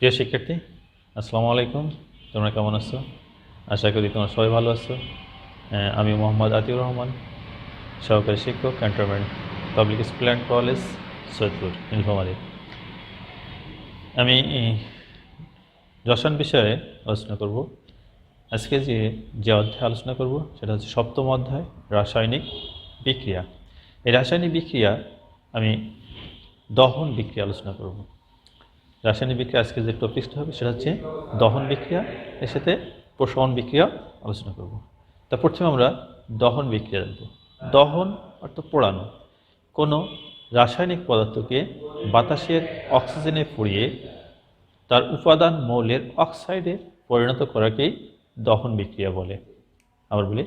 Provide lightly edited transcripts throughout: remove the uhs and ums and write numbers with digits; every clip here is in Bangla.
প্রিয় শিক্ষার্থী, আসসালামু আলাইকুম। তোমরা কেমন আছো? আশা করি তোমরা সবাই ভালো আছো। আমি মোহাম্মদ আতিউর রহমান, সহকারী শিক্ষক, cantonment public school and college, Saidpur, Nilphamari. আমি রসায়ন বিষয়ে আলোচনা করব। আজকে যে অধ্যায় আলোচনা করব সেটা হচ্ছে সপ্তম অধ্যায়, রাসায়নিক বিক্রিয়া। এই রাসায়নিক বিক্রিয়া আমি দহন বিক্রিয়া আলোচনা করব। রাসায়নিক বিক্রিয়া আজকে যে টপিকসটা হবে সেটা হচ্ছে দহন বিক্রিয়া, এর সাথে প্রশমন বিক্রিয়া আলোচনা করব। তা প্রথমে আমরা দহন বিক্রিয়া জানব। দহন অর্থাৎ পোড়ানো। কোনো রাসায়নিক পদার্থকে বাতাসের অক্সিজেনে পুড়িয়ে তার উপাদান মৌলের অক্সাইডে পরিণত করাকেই দহন বিক্রিয়া বলে। আবার বলি,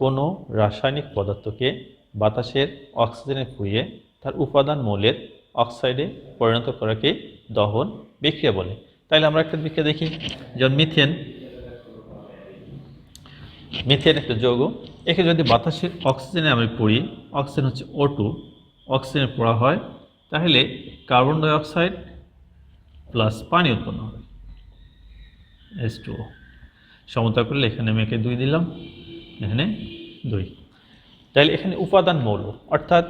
কোনো রাসায়নিক পদার্থকে বাতাসের অক্সিজেনে পুড়িয়ে তার উপাদান মৌলের অক্সাইডে পরিণত করাকে দহন বিক্রিয়া বলে। তাইলে আমরা একটা বিক্রিয়া দেখি, যেমন মিথেন একটা যৌগ। একে যদি বাতাসের অক্সিজেনে আমি পুড়ি, অক্সিজেন হচ্ছে O2, অক্সিজেনে পোড়া হয়, তাহলে কার্বন ডাইঅক্সাইড প্লাস পানি উৎপন্ন হবে, H2O। সমতা করলে এখানে আমি একে 2 দিলাম, এখানে 2। তাহলে এখানে উপাদান মৌল, অর্থাৎ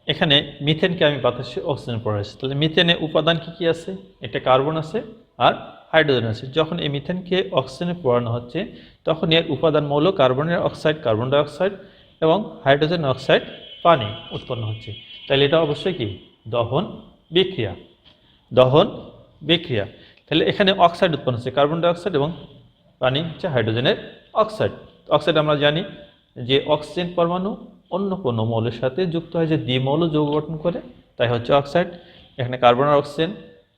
এখানে মিথেনকে আমি বাতাসে অক্সিজেন পড়াচ্ছি। তাহলে মিথেনে উপাদান কী আছে? একটা কার্বন আছে আর হাইড্রোজেন আছে। যখন এই মিথেনকে অক্সিজেনে পোড়ানো হচ্ছে তখন এর উপাদান মৌল কার্বনের অক্সাইড, কার্বন ডাইঅক্সাইড এবং হাইড্রোজেন অক্সাইড, পানি উৎপন্ন হচ্ছে। তাহলে এটা অবশ্যই কি দহন বিক্রিয়া। দহন বিক্রিয়া। তাহলে এখানে অক্সাইড উৎপন্ন হচ্ছে, কার্বন ডাইঅক্সাইড এবং পানি হচ্ছে হাইড্রোজেনের অক্সাইড। অক্সাইড আমরা জানি যে অক্সিজেন পরমাণু অন্য কোনো মৌলের সাথে যুক্ত হয় যে দ্বিমৌল যৌগ গঠন করে, তাই হচ্ছে অক্সাইড। এখানে কার্বন আর অক্সিজেন,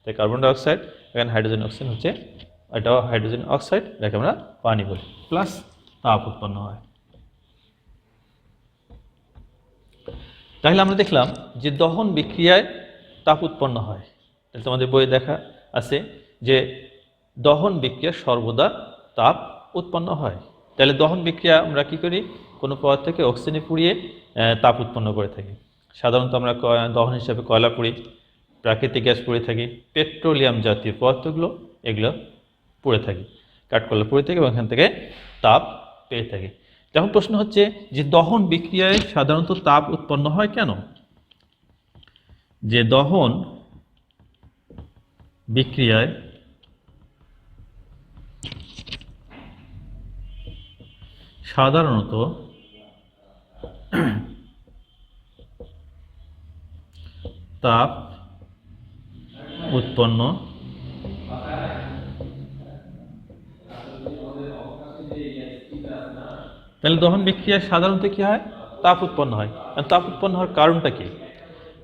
তাই কার্বন ডাইঅক্সাইড। এখানে হাইড্রোজেন অক্সিজেন হচ্ছে, এটাও হাইড্রোজেন অক্সাইড, এটাকে আমরা পানি বলি। প্লাস তাপ উৎপন্ন হয়। তাহলে আমরা দেখলাম যে দহন বিক্রিয়ায় তাপ উৎপন্ন হয়। তাহলে তোমাদের বইয়ে দেখা আছে যে দহন বিক্রিয়া সর্বদা তাপ উৎপন্ন হয়। তাহলে দহন বিক্রিয়া আমরা কি করি? কোনো পদার্থকে অক্সিজেনে পুড়িয়ে তাপ উৎপন্ন করে থাকি। সাধারণত আমরা দহন হিসাবে কয়লা পুড়ি, প্রাকৃতিক গ্যাস পুড়ে থাকি, পেট্রোলিয়াম জাতীয় পদার্থগুলো এগুলো পুড়ে থাকি, কাঠকয়লা পুড়ে থাকি এবং এখান থেকে তাপ পেয়ে থাকি। এখন প্রশ্ন হচ্ছে যে দহন বিক্রিয়ায় সাধারণত তাপ উৎপন্ন হয় কেন? যে দহন বিক্রিয়ায় সাধারণত তাপ উৎপন্ন তাহলে দহন বিক্রিয়ায় সাধারণত কি হয়? তাপ উৎপন্ন হয়। তাপ উৎপন্ন হওয়ার কারণটা কি?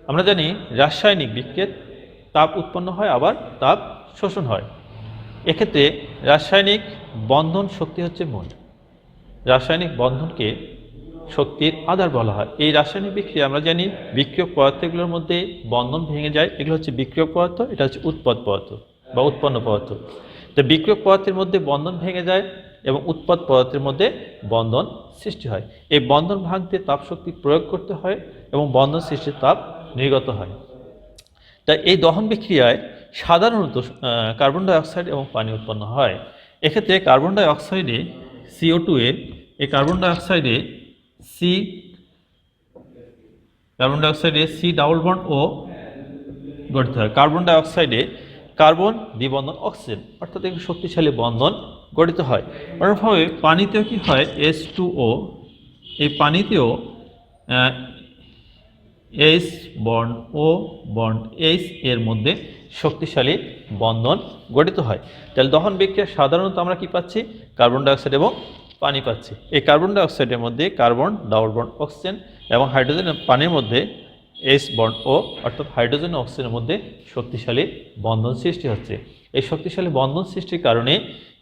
আমরা জানি রাসায়নিক বিক্রিয়ায় তাপ উৎপন্ন হয়, আবার তাপ শোষণ হয়। এক্ষেত্রে রাসায়নিক বন্ধন শক্তি হচ্ছে মূল। রাসায়নিক বন্ধনকে শক্তির আধার বলা হয়। এই রাসায়নিক বিক্রিয়া আমরা জানি বিক্রিয়ক পদার্থগুলোর মধ্যে বন্ধন ভেঙে যায়, এগুলো হচ্ছে বিক্রিয়ক পদার্থ, এটা হচ্ছে উৎপাদ পদার্থ বা উৎপন্ন পদার্থ। তো বিক্রিয়ক পদার্থের মধ্যে বন্ধন ভেঙে যায় এবং উৎপাদ পদার্থের মধ্যে বন্ধন সৃষ্টি হয়। এই বন্ধন ভাঙতে তাপ শক্তি প্রয়োগ করতে হয় এবং বন্ধন সৃষ্টির তাপ নির্গত হয়। তাই এই দহন বিক্রিয়ায় সাধারণত কার্বন ডাইঅক্সাইড এবং পানি উৎপন্ন হয়। এক্ষেত্রে কার্বন ডাইঅক্সাইডে CO2 এর এই কার্বন ডাইঅক্সাইডে C ডাবল বন্ড ও গঠিত হয়। কার্বন ডাইঅক্সাইডে কার্বন দ্বিবন্ধন অক্সিজেন, অর্থাৎ একটি শক্তিশালী বন্ধন গঠিত হয়। অনুরূপভাবে পানিতেও কি হয়? H2O, এই পানিতেও H bond O bond H এর মধ্যে শক্তিশালী বন্ধন গঠিত হয়। তাহলে দহন বিক্রিয়া সাধারণত আমরা কি পাচ্ছি? কার্বন ডাইঅক্সাইড এবং পানি পাচ্ছি। এই কার্বন ডাইঅক্সাইডের মধ্যে কার্বন ডাবল বন্ড অক্সিজেন এবং হাইড্রোজেন পানির মধ্যে H বন্ড O, অর্থাৎ হাইড্রোজেন অক্সিজেনের মধ্যে শক্তিশালী বন্ধন সৃষ্টি হচ্ছে। এই শক্তিশালী বন্ধন সৃষ্টির কারণে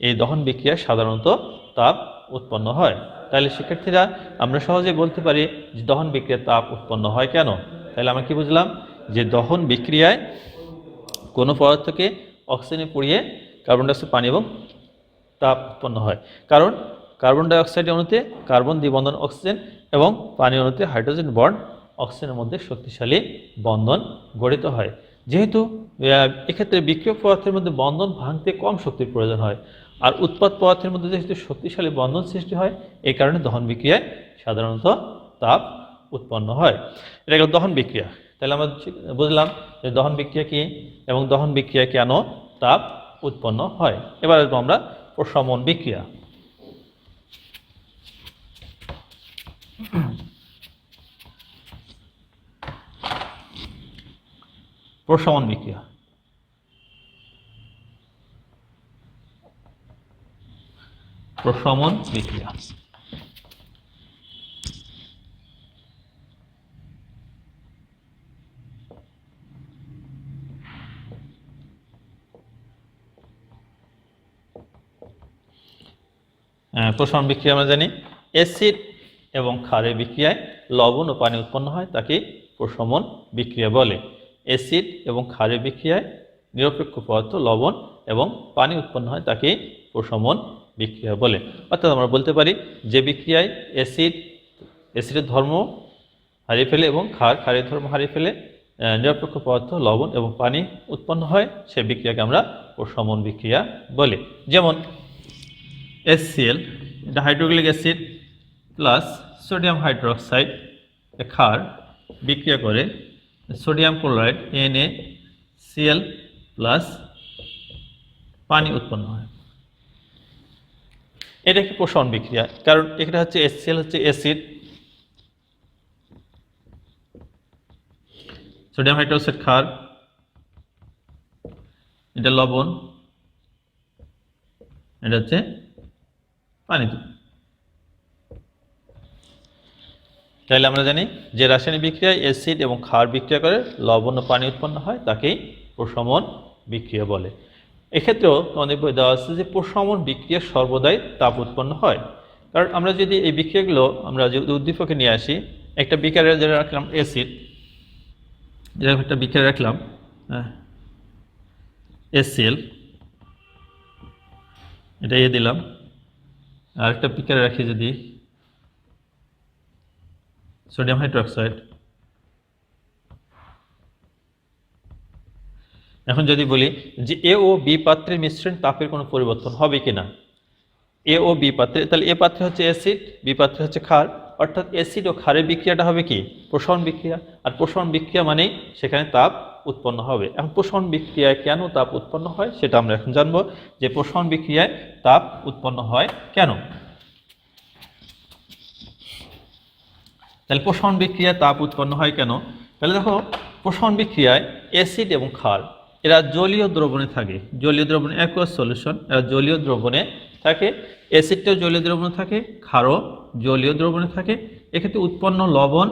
এই দহন বিক্রিয়া সাধারণত তাপ উৎপন্ন হয়। তাহলে শিক্ষার্থীরা আমরা সহজে বলতে পারি যে দহন বিক্রিয়ায় তাপ উৎপন্ন হয় কেন? তাহলে আমরা কি বুঝলাম? যে দহন বিক্রিয়ায় কোনো পদার্থকে অক্সিজেনে পুড়িয়ে কার্বন ডাইঅক্সাইড, পানি এবং তাপ উৎপন্ন হয়। কারণ কার্বন ডাইঅক্সাইড অণুতে কার্বন দ্বিবন্ধন অক্সিজেন এবং পানি অণুতে হাইড্রোজেন বন্ড অক্সিজেনের মধ্যে শক্তিশালী বন্ধন গঠিত হয়, যেহেতু এক্ষেত্রে বিক্রিয়ক পদার্থের মধ্যে বন্ধন ভাঙতে কম শক্তির প্রয়োজন হয়, আর উৎপাদ পদার্থের মধ্যে যেহেতু শক্তিশালী বন্ধন সৃষ্টি হয়, এই কারণে দহন বিক্রিয়ায় সাধারণত তাপ উৎপন্ন হয়। এটা গেল দহন বিক্রিয়া। তাহলে আমরা বুঝলাম যে দহন বিক্রিয়া কি এবং দহন বিক্রিয়ায় কেন তাপ উৎপন্ন হয়। এবার আসবো আমরা প্রশমন বিক্রিয়া। প্রশমন বিক্রিয়া প্রশমন বিক্রিয়া প্রশমন বিক্রিয়া আমরা জানি অ্যাসিড এবং ক্ষারের বিক্রিয়ায় লবণ ও পানি উৎপন্ন হয়, তাকে প্রশমন বিক্রিয়া বলে। অ্যাসিড এবং ক্ষারের বিক্রিয়ায় নিরপেক্ষ পদার্থ লবণ এবং পানি উৎপন্ন হয়, তাকে প্রশমন বিক্রিয়া বলে। অর্থাৎ আমরা বলতে পারি যে বিক্রিয়ায় অ্যাসিডের ধর্ম হারিয়ে ফেলে এবং ক্ষারের ধর্ম হারিয়ে ফেলে নিরপেক্ষ পদার্থ লবণ এবং পানি উৎপন্ন হয়, সে বিক্রিয়াকে আমরা প্রশমন বিক্রিয়া বলি। যেমন HCl, এটা hydrochloric acid plus sodium hydroxide ক্ষার বিক্রিয়া করে সোডিয়াম ক্লোরাইড NaCl প্লাস পানি উৎপন্ন হয়। এটা একটি প্রশমন বিক্রিয়া, কারণ এটা হচ্ছে HCl হচ্ছে অ্যাসিড, সোডিয়াম হাইড্রোক্সাইড ক্ষার, এটা লবণ, এটা হচ্ছে পানি। তাহলে আমরা জানি যে রাসায়নিক বিক্রিয়ায় অ্যাসিড এবং ক্ষার বিক্রিয়া করে লবণ ও পানি উৎপন্ন হয়, তাকেই প্রশমন বিক্রিয়া বলে। এক্ষেত্রেও তোমাদের বই দেওয়া আছে যে প্রশমন বিক্রিয়া সর্বদাই তাপ উৎপন্ন হয়। কারণ আমরা যদি এই বিক্রিয়াগুলো আমরা যদি উদ্দীপকে নিয়ে আসি, একটা বিকারে যেটা রাখলাম অ্যাসিড, যেরকম একটা বিক্রিয়া রাখলাম HCl, এটা দিলাম, আর একটা বিক্রিয়া রাখি যদি সোডিয়াম হাইড্রোক্সাইড। এখন যদি বলি যে A ও B পাত্রের মিশ্রণ তাপের কোনো পরিবর্তন হবে কিনা, A ও B পাত্রে, তাহলে A পাত্রে হচ্ছে অ্যাসিড, B পাত্রে হচ্ছে ক্ষার, অর্থাৎ অ্যাসিড ও ক্ষারের বিক্রিয়াটা হবে কি প্রশমন বিক্রিয়া, আর প্রশমন বিক্রিয়া মানেই সেখানে তাপ উৎপন্ন হবে। এখন প্রশমন বিক্রিয়ায় কেন তাপ উৎপন্ন হয় সেটা আমরা এখন জানবো, যে প্রশমন বিক্রিয়ায় তাপ উৎপন্ন হয় কেন। তাহলে প্রশমন বিক্রিয়ায় তাপ উৎপন্ন হয় কেন, তাহলে দেখো প্রশমন বিক্রিয়ায় অ্যাসিড এবং ক্ষার এরা জলীয় দ্রবণে থাকে, জলীয় দ্রবণে অ্যাকুয়াস সলিউশন, এরা জলীয় দ্রবণে থাকে, অ্যাসিডটাও জলীয় দ্রবণে থাকে, ক্ষারও জলীয় দ্রবণে থাকে। এক্ষেত্রে উৎপন্ন লবণ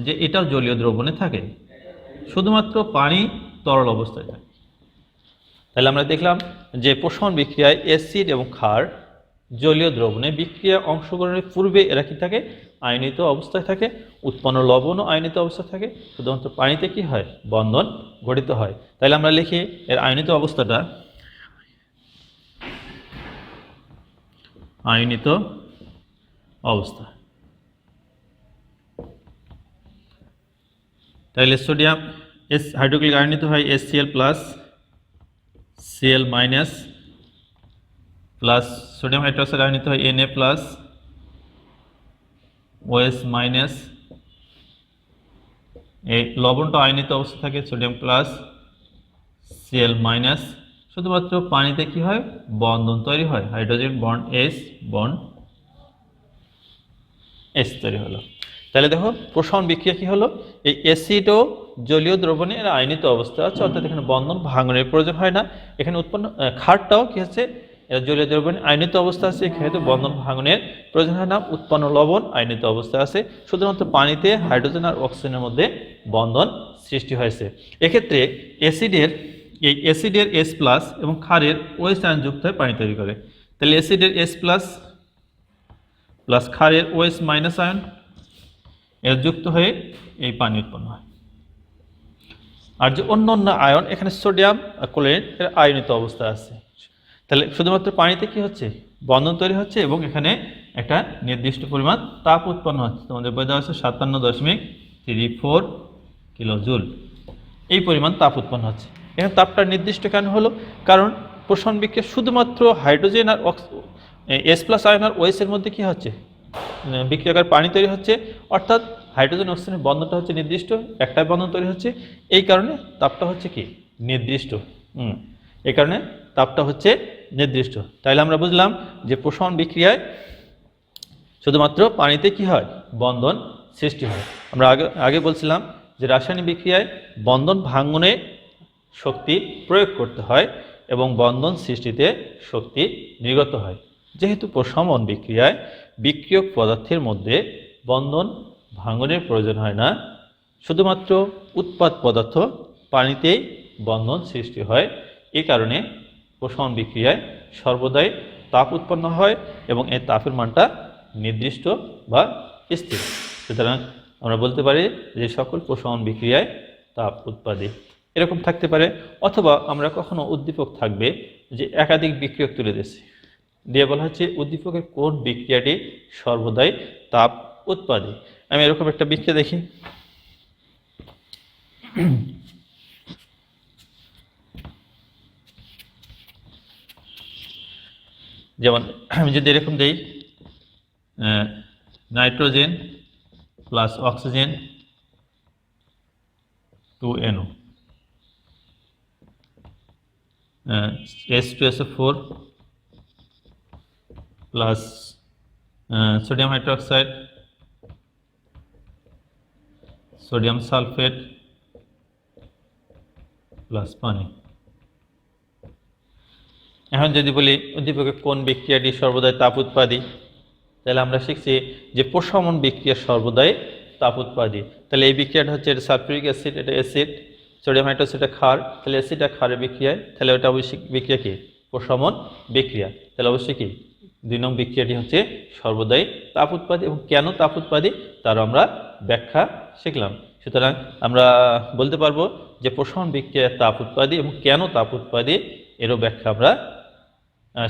যে এটাও জলীয় দ্রবণে থাকে, শুধুমাত্র পানি তরল অবস্থায় থাকে। তাহলে আমরা দেখলাম যে প্রশমন বিক্রিয়ায় অ্যাসিড এবং ক্ষার জলীয় দ্রবণে বিক্রিয়া অংশগ্রহণের পূর্বে এরা কি থাকে আয়নিত অবস্থায় থাকে, উৎপন্ন লবণও আয়নিত অবস্থায় থাকে, শুধুমাত্র পানিতে কি হয় বন্ধন গঠিত হয়। তাহলে আমরা লিখি এর আয়নিত অবস্থাটা, আয়নিত অবস্থা। তাহলে সোডিয়াম হাইড্রোক্লোরিক আয়নিত হয় HCl plus Cl minus plus sodium hydroxide আয়নিত হয় Na প্লাস OH মাইনাস, এই লবণটা আয়নিত অবস্থা থাকে সোডিয়াম প্লাস Cl মাইনাস, শুধুমাত্র পানিতে কি হয় বন্ধন তৈরি হয়, hydrogen bond H bond H তৈরি হলো। তাহলে দেখো প্রশমন বিক্রিয়া কি হলো, এই অ্যাসিড ও জলীয় দ্রবণে এর আয়নিত অবস্থা আছে, অর্থাৎ এখানে বন্ধন ভাঙনের প্রয়োজন হয় না। এখানে উৎপন্ন ক্ষারটাও কি হচ্ছে জলীয় দ্রবণে আয়নিত অবস্থা আছে, এখানে বন্ধন ভাঙনের প্রয়োজন হয় না। উৎপন্ন লবণ আয়নিত অবস্থা আছে, শুধুমাত্র পানিতে হাইড্রোজেন আর অক্সিজেনের মধ্যে বন্ধন সৃষ্টি হয়েছে। এক্ষেত্রে অ্যাসিডের H প্লাস এবং ক্ষারের OH আয়ন যুক্ত হয়ে পানি তৈরি করে। তাহলে অ্যাসিডের H প্লাস প্লাস ক্ষারের OH মাইনাস আয়ন এর যুক্ত হয়ে এই পানি উৎপন্ন হয়। আর যে অন্য অন্য আয়ন, এখানে সোডিয়াম আর ক্লোরিন এর আয়নিত অবস্থা আছে। তাহলে শুধুমাত্র পানিতে কি হচ্ছে বন্ধন তৈরি হচ্ছে এবং এখানে একটা নির্দিষ্ট পরিমাণ তাপ উৎপন্ন হচ্ছে। তোমাদের বই দেওয়া আছে 57.34 কিলোজুল। এই পরিমাণ তাপ উৎপন্ন হচ্ছে। এখানে তাপটা নির্দিষ্ট কেন হলো? কারণ প্রসারণ বিক্রিয়া শুধুমাত্র হাইড্রোজেন আর এস প্লাস আয়ন আর ওএস এর মধ্যে কী হচ্ছে, বিক্রিয়াকার পানি তৈরি হচ্ছে, অর্থাৎ হাইড্রোজেন অক্সিজেনের বন্ধনটা হচ্ছে নির্দিষ্ট, একটাই বন্ধন তৈরি হচ্ছে, এই কারণে তাপটা হচ্ছে কি নির্দিষ্ট। এই কারণে তাপটা হচ্ছে নির্দিষ্ট। তাইলে আমরা বুঝলাম যে প্রসারণ বিক্রিয়ায় শুধুমাত্র পানিতে কি হয়, বন্ধন সৃষ্টি হয়। আমরা আগে বলছিলাম যে রাসায়নিক বিক্রিয়ায় বন্ধন ভাঙনে শক্তি প্রয়োগ করতে হয় এবং বন্ধন সৃষ্টিতে শক্তি নির্গত হয়। যেহেতু প্রশমন বিক্রিয়ায় বিক্রিয়ক পদার্থের মধ্যে বন্ধন ভাঙনের প্রয়োজন হয় না, শুধুমাত্র উৎপাদ পদার্থ পানিতেই বন্ধন সৃষ্টি হয়, এ কারণে প্রশমন বিক্রিয়ায় সর্বদাই তাপ উৎপন্ন হয় এবং এই তাপের মানটা নির্দিষ্ট বা স্থির। সুতরাং আমরা বলতে পারি যে সকল প্রশমন বিক্রিয়ায় তাপ উৎপাদী এরকম থাকতে পারে। অথবা আমরা কখনো উদ্দীপক থাকবে যে একাধিক বিক্রিয়ক তুলে দিয়েছে, দিয়ে বলা হচ্ছে উদ্দীপকের কোন বিক্রিয়াটি সর্বদাই তাপ উৎপাদী। আমি এরকম একটা বিক্রিয়া দেখি, যেমন আমি যদি এরকম দিই nitrogen plus oxygen 2NO H2SO4 plus sodium hydroxide, sodium sulphate plus পানি। এখন যদি বলি উদ্দীপকের কোন বিক্রিয়াটি সর্বদাই তাপ উৎপাদী, তাহলে আমরা শিখছি যে প্রশমন বিক্রিয়া সর্বদাই তাপ উৎপাদী। তাহলে এই বিক্রিয়াটা হচ্ছে এটা সালফিউরিক অ্যাসিড, এটা অ্যাসিড, সোডিয়াম হাইড্রোক্সাইড এটা ক্ষার, তাহলে অ্যাসিড আর ক্ষারের বিক্রিয়ায়, তাহলে ওটা অবশ্যই বিক্রিয়া কি প্রশমন বিক্রিয়া। তাহলে অবশ্যই কি 2 নং বিক্রিয়াটি হচ্ছে সর্বদাই তাপ উৎপাদী। এবং কেন তাপ উৎপাদী তার আমরা ব্যাখ্যা শিখলাম। সুতরাং আমরা বলতে পারবো যে প্রশমন বিক্রিয়া তাপ উৎপাদী এবং কেন তাপ উৎপাদী এরও ব্যাখ্যা আমরা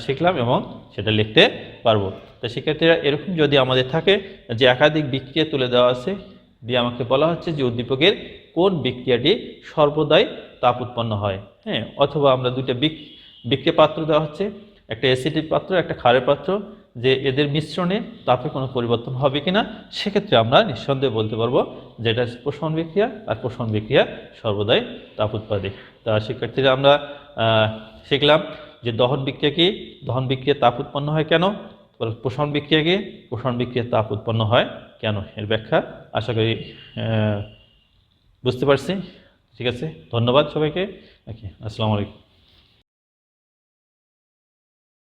শিখলাম এবং সেটা লিখতে পারবো। তো শিক্ষার্থীরা এরকম যদি আমাদের থাকে যে একাধিক বিক্রিয়া তুলে দেওয়া আছে, দিয়ে আমাকে বলা হচ্ছে যে উদ্দীপকের কোন বিক্রিয়াটি সর্বদাই তাপ উৎপন্ন হয়, হ্যাঁ, অথবা আমরা দুইটা বিক্রিয়া পাত্র দেওয়া হচ্ছে, একটা অ্যাসিডিক পাত্র একটা ক্ষারের পাত্র, যে এদের মিশ্রণে তাপে কোনো পরিবর্তন হবে কিনা, সেক্ষেত্রে আমরা নিঃসন্দেহে বলতে পারবো যে এটা প্রশমন বিক্রিয়া, আর প্রশমন বিক্রিয়া সর্বদাই তাপ উৎপাদী। তা শিক্ষার্থীরা আমরা শিখলাম যে দহন বিক্রিয়া কি, দহন বিক্রিয়া তাপ উৎপন্ন হয় কেন, প্রশমন বিক্রিয়া কি, প্রশমন বিক্রিয়া তাপ উৎপন্ন হয় কেন, এর ব্যাখ্যা আশা করি বুঝতে পারছি। ঠিক আছে, ধন্যবাদ সবাইকে। ওকে, আসসালামু আলাইকুম।